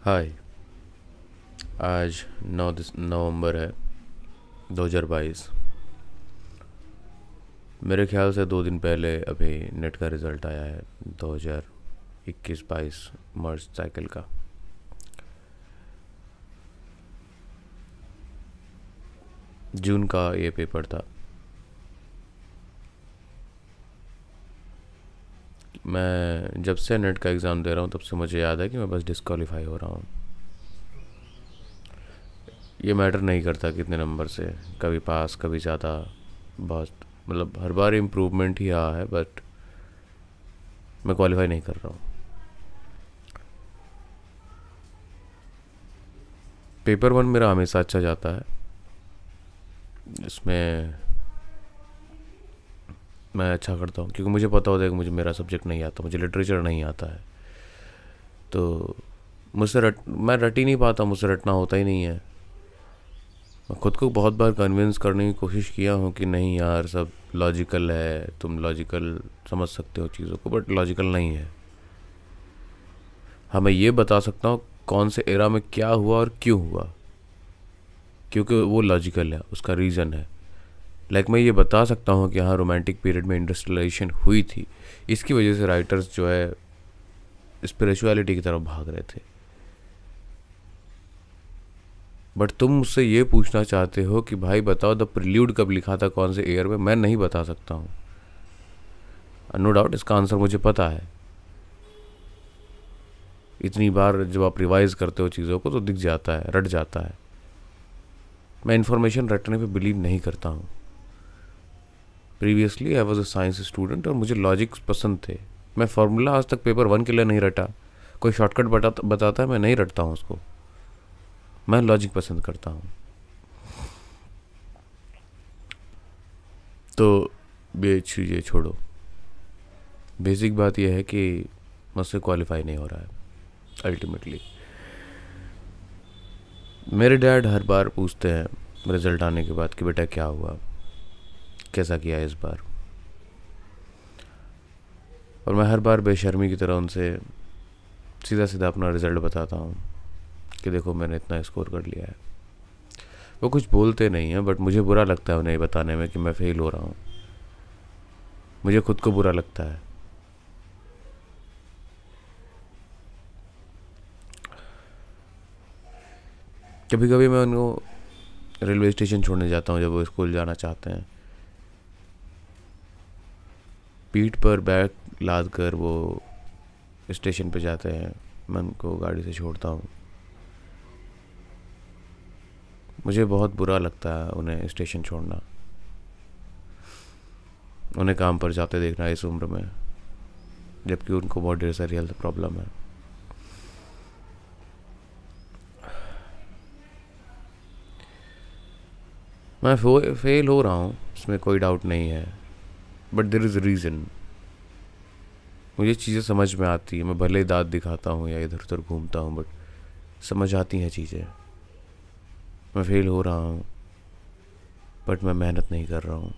हाय। आज 9 नवंबर है 2022। मेरे ख्याल से 2 दिन पहले अभी नेट का रिज़ल्ट आया है 2021-22 मर्ज साइकिल का। जून का ये पेपर था। मैं जब से नेट का एग्ज़ाम दे रहा हूँ तब से मुझे याद है कि मैं बस डिस्क्वालीफाई हो रहा हूँ। ये मैटर नहीं करता कितने नंबर से, कभी पास कभी ज़्यादा, बहुत मतलब हर बार इम्प्रूवमेंट ही रहा है, बट मैं क्वालिफाई नहीं कर रहा हूँ। पेपर 1 मेरा हमेशा अच्छा जाता है। इसमें मैं अच्छा करता हूँ क्योंकि मुझे पता होता है कि मुझे मेरा सब्जेक्ट नहीं आता, मुझे लिटरेचर नहीं आता है। तो मैं रट ही नहीं पाता, मुझसे रटना होता ही नहीं है। मैं खुद को बहुत बार कन्विंस करने की कोशिश किया हूँ कि नहीं यार, सब लॉजिकल है, तुम लॉजिकल समझ सकते हो चीज़ों को, बट लॉजिकल नहीं है। हाँ, मैं ये बता सकता हूँ कौन से एरा में क्या हुआ और क्यों हुआ, क्योंकि वो लॉजिकल है, उसका रीज़न है। मैं ये बता सकता हूँ कि हाँ, रोमांटिक पीरियड में इंडस्ट्रियलाइजेशन हुई थी, इसकी वजह से राइटर्स जो है स्पिरिचुअलिटी की तरफ भाग रहे थे। बट तुम मुझसे ये पूछना चाहते हो कि भाई बताओ द प्रिल्यूड कब लिखा था, कौन से ईयर में, मैं नहीं बता सकता हूँ। नो डाउट इसका आंसर मुझे पता है। इतनी बार जब आप रिवाइज करते हो चीज़ों को तो दिख जाता है, रट जाता है। मैं इन्फॉर्मेशन रटने पे बिलीव नहीं करता हूँ। Previously I was a science student और मुझे लॉजिक्स पसंद थे। मैं फार्मूला आज तक पेपर 1 के लिए नहीं रटा। कोई शॉर्टकट बताता है, मैं नहीं रटता हूँ उसको। मैं लॉजिक पसंद करता हूँ। तो ये चीज़ें छोड़ो, बेसिक बात यह है कि मुझसे क्वालिफाई नहीं हो रहा है अल्टीमेटली। मेरे डैड हर बार पूछते हैं रिजल्ट आने के बाद कि बेटा क्या हुआ, कैसा किया इस बार। और मैं हर बार बेशर्मी की तरह उनसे सीधा सीधा अपना रिजल्ट बताता हूँ कि देखो मैंने इतना स्कोर कर लिया है। वो कुछ बोलते नहीं हैं, बट मुझे बुरा लगता है उन्हें बताने में कि मैं फेल हो रहा हूँ। मुझे खुद को बुरा लगता है। कभी कभी मैं उनको रेलवे स्टेशन छोड़ने जाता हूँ जब वो स्कूल जाना चाहते हैं। पीठ पर बैग लाद कर वो स्टेशन पे जाते हैं, मैं उनको गाड़ी से छोड़ता हूँ। मुझे बहुत बुरा लगता है उन्हें स्टेशन छोड़ना, उन्हें काम पर जाते देखना इस उम्र में, जबकि उनको बहुत ढेर सारी हेल्थ प्रॉब्लम है। मैं फेल हो रहा हूँ, इसमें कोई डाउट नहीं है, बट देर इज़ रीज़न। मुझे चीज़ें समझ में आती है, मैं भले ही दांत दिखाता हूँ या इधर उधर घूमता हूँ, बट समझ आती हैं चीज़ें। मैं फेल हो रहा हूँ, बट मैं मेहनत नहीं कर रहा हूँ,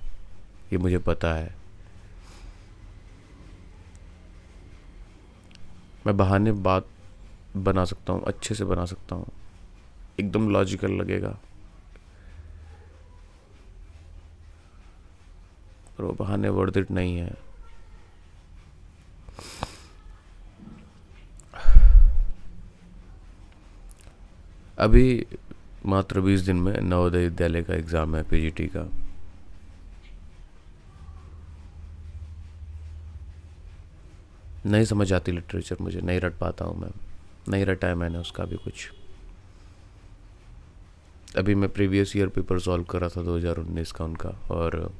ये मुझे पता है। मैं बहाने बात बना सकता हूँ, अच्छे से बना सकता हूँ, एकदम लॉजिकल लगेगा, पर वो बहाने वर्थ इट नहीं है। अभी मात्र 20 दिन में नवोदय विद्यालय का एग्ज़ाम है, पीजीटी का। नहीं समझ आती लिटरेचर, मुझे नहीं रट पाता हूँ मैं, नहीं रटा है मैंने उसका भी कुछ। अभी मैं प्रीवियस ईयर पेपर सॉल्व कर रहा था 2019 का उनका, और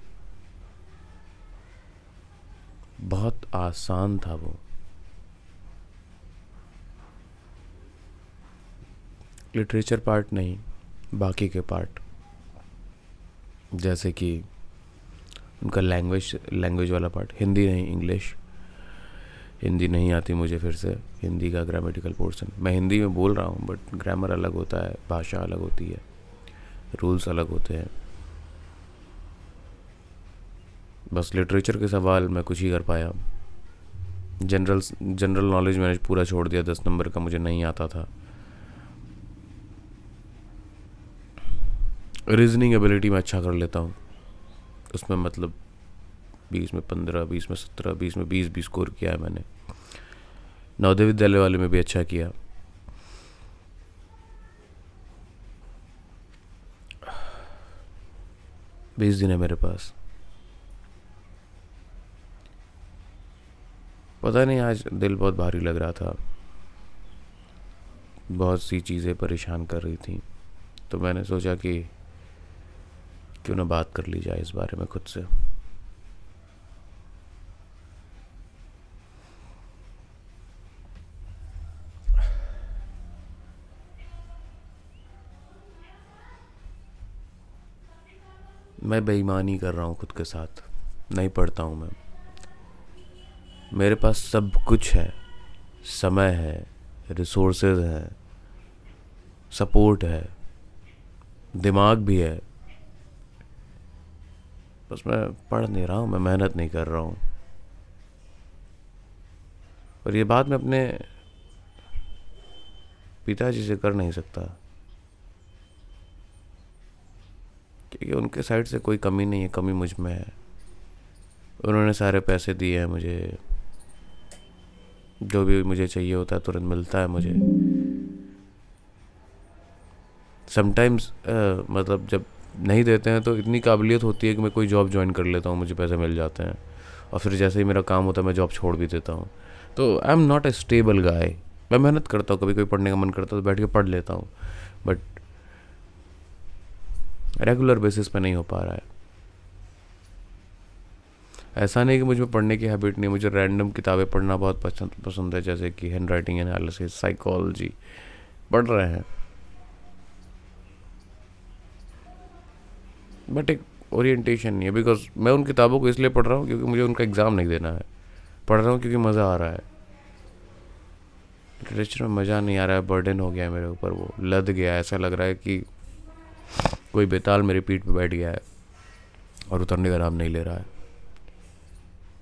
बहुत आसान था वो। लिटरेचर पार्ट नहीं, बाकी के पार्ट, जैसे कि उनका लैंग्वेज वाला पार्ट, हिंदी नहीं इंग्लिश। हिंदी नहीं आती मुझे, फिर से हिंदी का ग्रामेटिकल पोर्शन मैं हिंदी में बोल रहा हूँ, बट ग्रामर अलग होता है, भाषा अलग होती है, रूल्स अलग होते हैं। बस लिटरेचर के सवाल मैं कुछ ही कर पाया। जनरल जनरल नॉलेज मैंने पूरा छोड़ दिया, 10 नंबर का मुझे नहीं आता था। रीजनिंग एबिलिटी में अच्छा कर लेता हूँ, उसमें मतलब 20 में 15, 20 में 17, 20 में 20 भी स्कोर किया है मैंने। नवोदय विद्यालय वाले में भी अच्छा किया। बीस दिन है मेरे पास। पता नहीं, आज दिल बहुत भारी लग रहा था, बहुत सी चीज़ें परेशान कर रही थी, तो मैंने सोचा कि क्यों ना बात कर ली जाए इस बारे में खुद से। मैं बेईमानी कर रहा हूँ खुद के साथ। नहीं पढ़ता हूँ मैं। मेरे पास सब कुछ है, समय है, रिसोर्सेज हैं, सपोर्ट है, दिमाग भी है, बस मैं पढ़ नहीं रहा हूँ, मैं मेहनत नहीं कर रहा हूँ। और ये बात मैं अपने पिताजी से कर नहीं सकता, क्योंकि उनके साइड से कोई कमी नहीं है, कमी मुझ में है। उन्होंने सारे पैसे दिए हैं मुझे, जो भी मुझे चाहिए होता है तुरंत मिलता है मुझे। समटाइम्स मतलब जब नहीं देते हैं तो इतनी काबिलियत होती है कि मैं कोई जॉब ज्वाइन कर लेता हूँ, मुझे पैसे मिल जाते हैं, और फिर जैसे ही मेरा काम होता है मैं जॉब छोड़ भी देता हूँ। तो I am not a stable guy. मैं मेहनत करता हूँ, कभी कोई पढ़ने का मन करता है तो बैठ के पढ़ लेता हूँ, बट रेगुलर बेसिस पे नहीं हो पा रहा है। ऐसा नहीं कि मुझ में पढ़ने की हैबिट नहीं, मुझे रैंडम किताबें पढ़ना बहुत पसंद है, जैसे कि हैंड राइटिंग एनालिसिस, साइकोलॉजी पढ़ रहे हैं, बट एक ओरिएंटेशन नहीं है। बिकॉज मैं उन किताबों को इसलिए पढ़ रहा हूँ क्योंकि मुझे उनका एग्ज़ाम नहीं देना है। पढ़ रहा हूँ क्योंकि मज़ा आ रहा है। लिटरेचर में मज़ा नहीं आ रहा है, बर्डन हो गया है मेरे ऊपर, वो लद गया है। ऐसा लग रहा है कि कोई बेताल मेरी पीठ पे बैठ गया है और उतरने का नाम नहीं ले रहा है।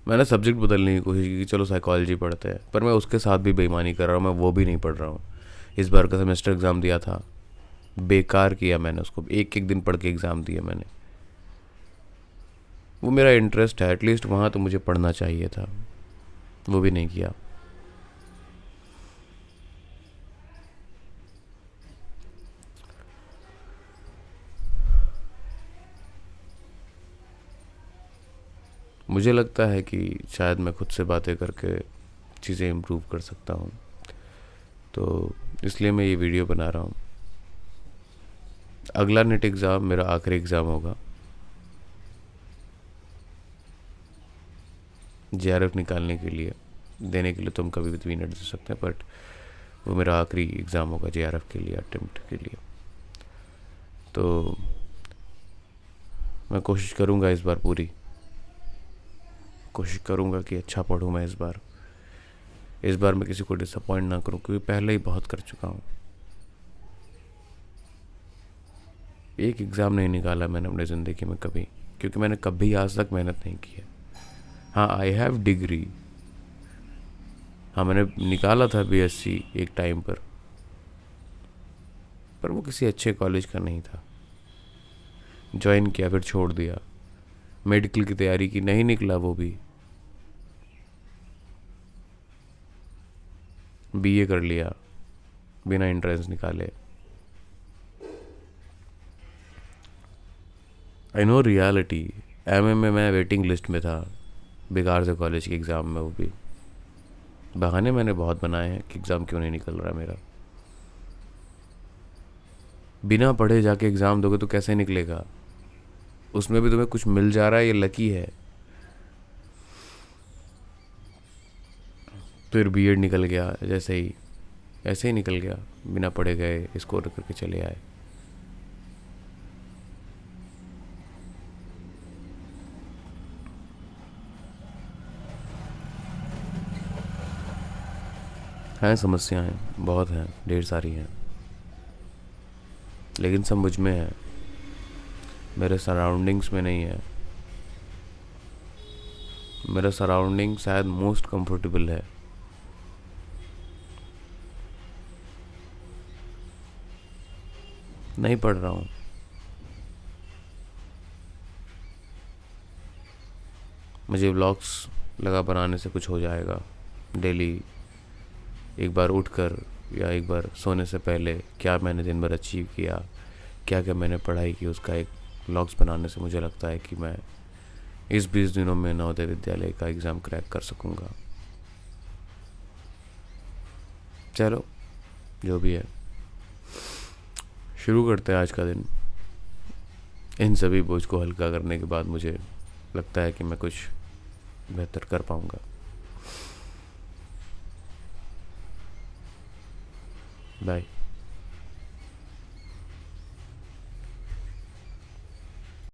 मैंने सब्जेक्ट बदलने की कोशिश की कि चलो साइकोलॉजी पढ़ते हैं, पर मैं उसके साथ भी बेईमानी कर रहा हूँ, मैं वो भी नहीं पढ़ रहा हूँ। इस बार का सेमेस्टर एग्ज़ाम दिया था, बेकार किया मैंने उसको, एक एक दिन पढ़ के एग्ज़ाम दिया मैंने। वो मेरा इंटरेस्ट है, एटलीस्ट वहाँ तो मुझे पढ़ना चाहिए था, वो भी नहीं किया। मुझे लगता है कि शायद मैं खुद से बातें करके चीज़ें इम्प्रूव कर सकता हूँ, तो इसलिए मैं ये वीडियो बना रहा हूँ। अगला नेट एग्ज़ाम मेरा आखिरी एग्ज़ाम होगा। जेआरएफ निकालने के लिए, देने के लिए तो हम कभी भी 3 मिनट दे सकते हैं, बट वो मेरा आखिरी एग्ज़ाम होगा जेआरएफ के लिए, अटेम्प्ट के लिए। तो मैं कोशिश करूँगा इस बार, पूरी कोशिश करूँगा कि अच्छा पढ़ूँ मैं इस बार। इस बार मैं किसी को डिसअपॉइंट ना करूँ, क्योंकि पहले ही बहुत कर चुका हूँ। एक एग्ज़ाम नहीं निकाला मैंने अपनी ज़िंदगी में कभी, क्योंकि मैंने कभी आज तक मेहनत नहीं की है। हाँ, आई हैव डिग्री। हाँ, मैंने निकाला था बीएससी एक टाइम पर वो किसी अच्छे कॉलेज का नहीं था। ज्वाइन किया, फिर छोड़ दिया। मेडिकल की तैयारी की, नहीं निकला वो भी। बीए कर लिया बिना एंट्रेंस निकाले। I know reality. एमए में मैं वेटिंग लिस्ट में था, बेकार से कॉलेज के एग्ज़ाम में, वो भी बहाने मैंने बहुत बनाए हैं कि एग्ज़ाम क्यों नहीं निकल रहा मेरा। बिना पढ़े जाके एग्ज़ाम दोगे तो कैसे निकलेगा? उसमें भी तुम्हें कुछ मिल जा रहा है, ये लकी है। फिर बीएड निकल गया, जैसे ही ऐसे ही निकल गया, बिना पढ़े गए, स्कोर करके चले आए। हैं समस्याएं, बहुत हैं, ढेर सारी हैं, लेकिन सब मुझ में है, मेरे सराउंडिंग्स में नहीं है। मेरा सराउंडिंग शायद मोस्ट कंफर्टेबल है। नहीं पढ़ रहा हूँ, मुझे व्लॉग्स लगा बनाने से कुछ हो जाएगा। डेली एक बार उठकर या एक बार सोने से पहले क्या मैंने दिन भर अचीव किया, क्या क्या मैंने पढ़ाई की, उसका एक व्लॉग्स बनाने से मुझे लगता है कि मैं इस 20 दिनों में नवोदय विद्यालय का एग्ज़ाम क्रैक कर सकूँगा। चलो जो भी है, शुरू करते हैं आज का दिन। इन सभी बोझ को हल्का करने के बाद मुझे लगता है कि मैं कुछ बेहतर कर पाऊँगा। बाय।